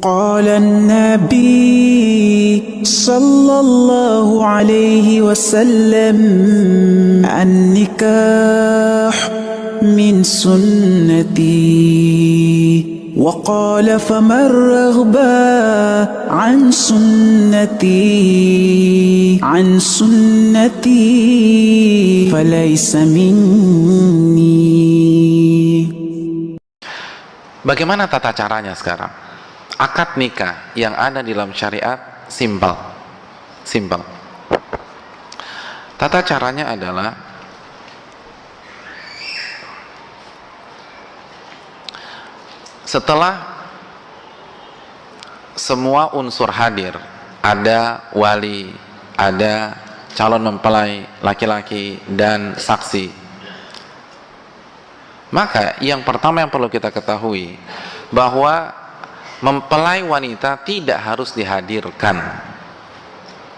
قال النبي صلى الله عليه وسلم النكاح من سنتي وقال فمن رغب عن سنتي فليس مني. Bagaimana tata caranya sekarang? Akad nikah yang ada di dalam syariat simpel. Tata caranya adalah setelah semua unsur hadir, ada wali, ada calon mempelai laki-laki dan saksi, maka yang pertama yang perlu kita ketahui bahwa mempelai wanita tidak harus dihadirkan,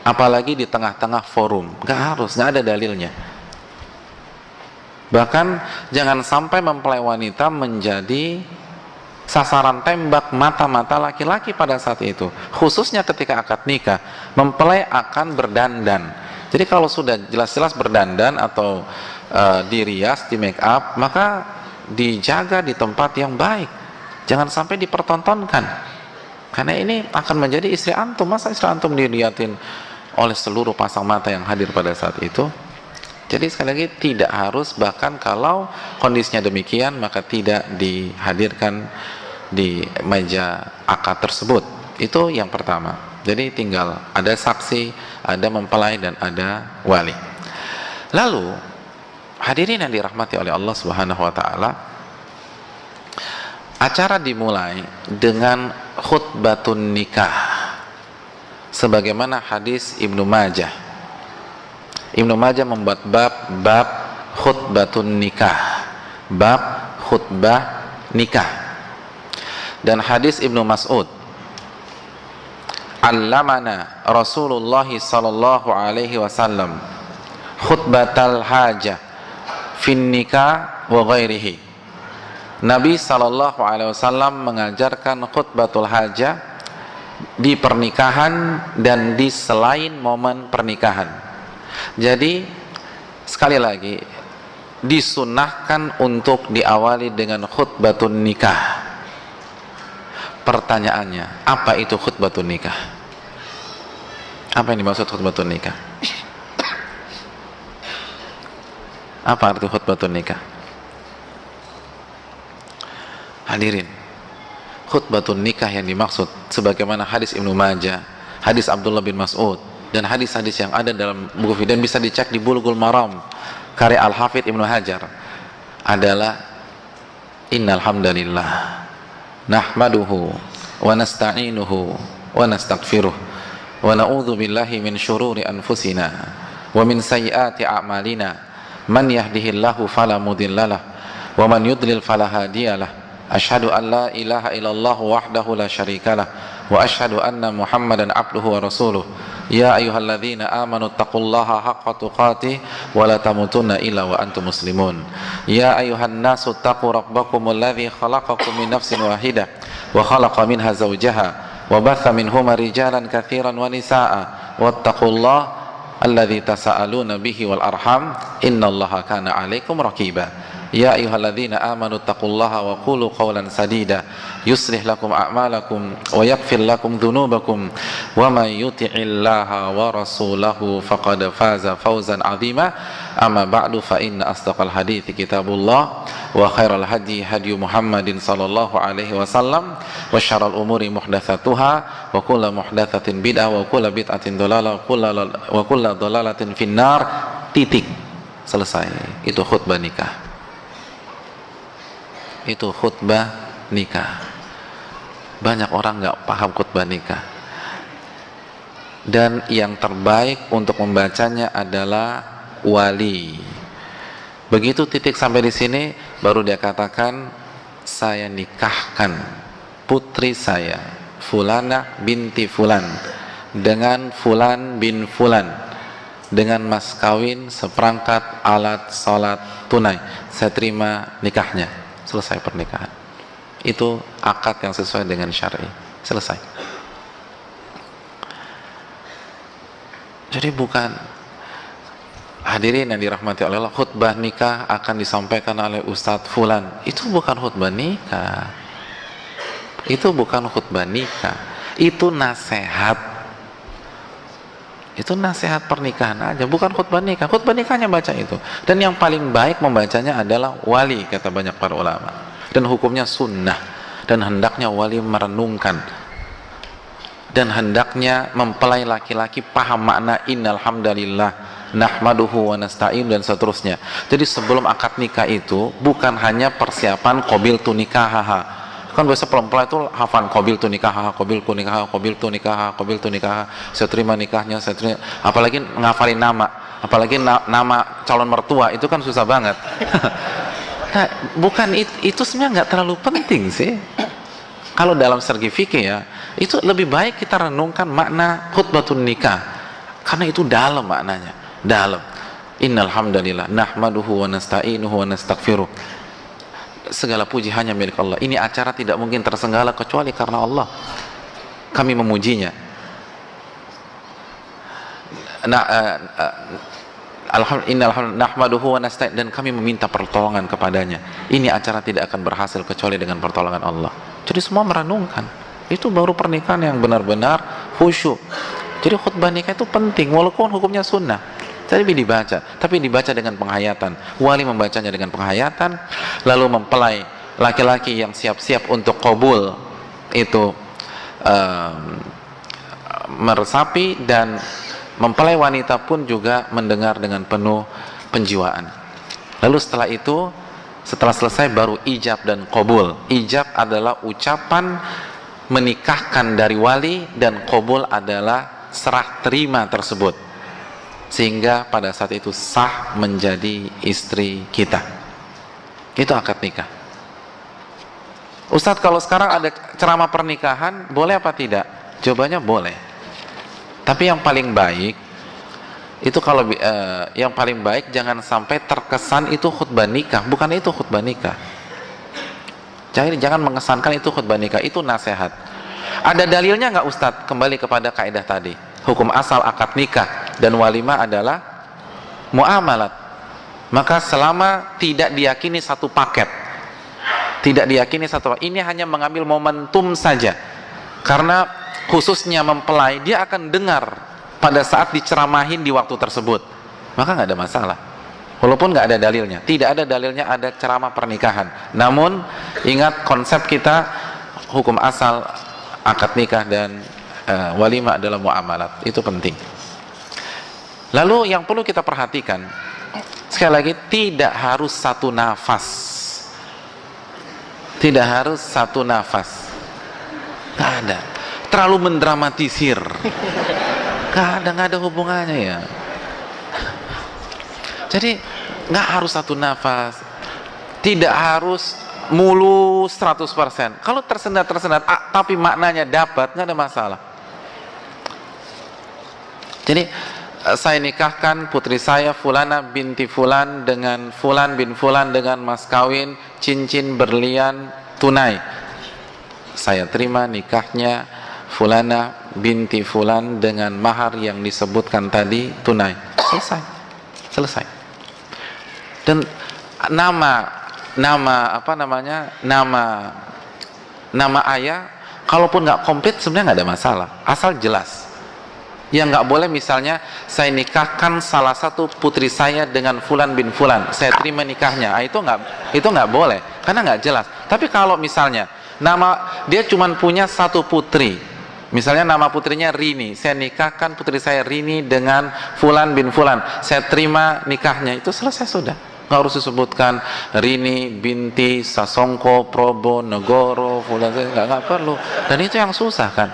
apalagi di tengah-tengah forum. Nggak ada dalilnya. Bahkan jangan sampai mempelai wanita menjadi sasaran tembak mata-mata laki-laki pada saat itu. Khususnya ketika akad nikah, mempelai akan berdandan. Jadi kalau sudah jelas-jelas berdandan atau dirias, di make up, maka dijaga di tempat yang baik. Jangan sampai dipertontonkan, karena ini akan menjadi istri antum. Masa istri antum dilihatin oleh seluruh pasang mata yang hadir pada saat itu? Jadi sekali lagi tidak harus, bahkan kalau kondisinya demikian maka tidak dihadirkan di meja akad tersebut. Itu yang pertama. Jadi tinggal ada saksi, ada mempelai dan ada wali. Lalu hadirin yang dirahmati oleh Allah Subhanahu wa taala, acara dimulai dengan khutbatun nikah sebagaimana hadis Ibnu Majah. Ibnu Majah membuat bab khutbatun nikah, bab khutbah nikah. Dan hadis Ibnu Mas'ud, allamana Rasulullah sallallahu alaihi wasallam khutbatal hajah fin nikah wa ghairihi. Nabi sallallahu alaihi wasallam mengajarkan khutbatul hajah di pernikahan dan di selain momen pernikahan. Jadi sekali lagi disunnahkan untuk diawali dengan khutbatun nikah. Pertanyaannya, apa itu khutbatun nikah? Apa yang dimaksud khutbatun nikah? Apa arti khutbatun nikah? Hadirin, khutbatun nikah yang dimaksud sebagaimana hadis Ibnu Majah, hadis Abdullah bin Mas'ud, dan hadis-hadis yang ada dalam buku dan bisa dicek di Bulughul Maram karya Al-Hafidh Ibnu Hajar adalah innal hamdalillah nahmaduhu wa nasta'inuhu wa nastaghfiruh wa na'udzu billahi min syururi anfusina wa min sayyiati a'malina man yahdihillahu fala mudhillalah wa man yudlil fala hadiyalah. Asyhadu an la ilaha illallah wahdahu la syarikalah wa asyhadu anna Muhammadan abduhu wa rasuluh. Ya ayyuhalladzina amanu taqullaha haqqa tuqatih wa la tamutunna illa wa antum muslimun. Ya ayyuhan nasu taqu rabbakumul ladzi khalaqakum min nafsin wahidah wa khalaqa minha zawjaha wa batha minhuma rijalan katsiran wa nisaa'a wattaqullaha alladzi tasaaluna bihi wal arham innallaha kana 'alaikum raqiba. Ya ayyuhalladzina amanu taqullaha wa qulu qawlan sadida yuslih lakum a'malakum wa yaghfir lakum dhunubakum wa may yuti'illaha wa rasulahu faqad faza fawzan 'azima. Amma ba'du, fa inna asdaqal hadithi kitabullah wa khairal hadi hadi Muhammadin sallallahu alaihi wasallam wa syarrul umuri muhdatsatuha wa kullu muhdatsatin bid'ah wa kullu bid'atin dhalalah wa kullu dhalalatin finnar. Titik. Selesai. Itu khutbah nikah. Itu khutbah nikah. Banyak orang nggak paham khutbah nikah, dan yang terbaik untuk membacanya adalah wali. Begitu titik sampai di sini, baru dia katakan, saya nikahkan putri saya Fulana binti Fulan dengan Fulan bin Fulan dengan mas kawin seperangkat alat sholat tunai. Saya terima nikahnya. Selesai pernikahan. Itu akad yang sesuai dengan syar'i. selesai. Jadi bukan, hadirin yang dirahmati oleh Allah, khutbah nikah akan disampaikan oleh Ustadz Fulan, itu bukan khutbah nikah, itu bukan khutbah nikah, itu nasihat, itu nasihat pernikahan aja, bukan khutbah nikah. Khutbah nikahnya baca itu, dan yang paling baik membacanya adalah wali, kata banyak para ulama, dan hukumnya sunnah, dan hendaknya wali merenungkan, dan hendaknya mempelai laki-laki paham makna innal hamdalillah nahmaduhu wa nasta'in dan seterusnya. Jadi sebelum akad nikah itu bukan hanya persiapan qabil tu nikahaha. Kan biasa mempelai itu hafal qabil tu nikahaha, qabil tu nikahaha, qabil tu nikahaha, qabil tu nikahaha, saya terima nikahnya, saya terima. Apalagi ngafalin nama, apalagi nama calon mertua, itu kan susah banget. Nah, bukan itu sebenarnya nggak terlalu penting sih. Kalau dalam segi fikih ya, itu lebih baik kita renungkan makna khutbatun nikah, karena itu dalam maknanya, dalam. Innal hamdalillah nahmaduhu wa nasta'inuhu wa nastaghfiruh. Segala puji hanya milik Allah. Ini acara tidak mungkin tersenggala kecuali karena Allah. Kami memujinya. Nahmaduhu wa nasta'in, dan kami meminta pertolongan kepadanya. Ini acara tidak akan berhasil kecuali dengan pertolongan Allah. Jadi semua merenungkan. Itu baru pernikahan yang benar-benar khusyuk. Jadi khutbah nikah itu penting, walaupun hukumnya sunnah, tapi dibaca dengan penghayatan. Wali membacanya dengan penghayatan, lalu mempelai laki-laki yang siap-siap untuk qabul itu meresapi, dan mempelai wanita pun juga mendengar dengan penuh penjiwaan. Lalu setelah itu, setelah selesai baru ijab dan qabul. Ijab adalah ucapan menikahkan dari wali, dan qabul adalah serah terima tersebut, sehingga pada saat itu sah menjadi istri kita. Itu akad nikah. Ustadz, kalau sekarang ada ceramah pernikahan, boleh apa tidak? Jawabannya boleh. Tapi yang paling baik itu yang paling baik jangan sampai terkesan itu khutbah nikah. Bukan itu khutbah nikah. Jangan mengesankan itu khutbah nikah, itu nasihat. Ada dalilnya nggak Ustadz? Kembali kepada kaidah tadi. Hukum asal akad nikah dan walimah adalah muamalat. Maka selama tidak diyakini satu paket, ini hanya mengambil momentum saja. Karena khususnya mempelai, dia akan dengar pada saat diceramahin di waktu tersebut, maka nggak ada masalah. Walaupun nggak ada dalilnya, tidak ada dalilnya ada ceramah pernikahan. Namun ingat konsep kita, hukum asal akad nikah dan walimah adalah muamalat, itu penting. Lalu yang perlu kita perhatikan, sekali lagi, tidak harus satu nafas, nggak ada. Terlalu mendramatisir, nggak ada hubungannya ya. Jadi nggak harus satu nafas, tidak harus mulus 100%. Kalau tersendat tapi maknanya dapat, nggak ada masalah. Jadi saya nikahkan putri saya Fulana binti Fulan dengan Fulan bin Fulan dengan mas kawin cincin berlian tunai. Saya terima nikahnya Fulana binti Fulan dengan mahar yang disebutkan tadi tunai. Selesai. Dan nama ayah kalaupun nggak komplit sebenarnya nggak ada masalah, asal jelas. Yang nggak boleh misalnya saya nikahkan salah satu putri saya dengan Fulan bin Fulan, saya terima nikahnya, itu nggak boleh karena nggak jelas. Tapi kalau misalnya nama dia cuma punya satu putri, misalnya nama putrinya Rini, saya nikahkan putri saya Rini dengan Fulan bin Fulan, saya terima nikahnya, itu selesai sudah. Nggak harus disebutkan Rini binti Sasongko Probo Negoro Fulan, nggak perlu. Dan itu yang susah kan.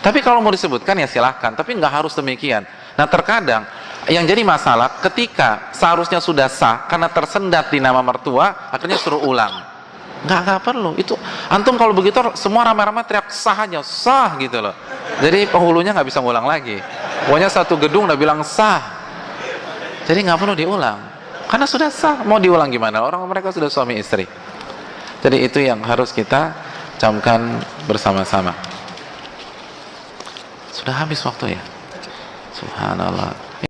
Tapi kalau mau disebutkan ya silahkan, tapi nggak harus demikian. Nah terkadang yang jadi masalah ketika seharusnya sudah sah karena tersendat di nama mertua, akhirnya suruh ulang. Nggak perlu. Itu antum kalau begitu semua ramai-ramai teriak sah aja, sah gitu loh. Jadi penghulunya nggak bisa ngulang lagi. Pokoknya satu gedung udah bilang sah. Jadi nggak perlu diulang. Karena sudah sah, mau diulang gimana? Orang mereka sudah suami istri. Jadi itu yang harus kita camkan bersama-sama. Sudah habis waktu ya. Subhanallah.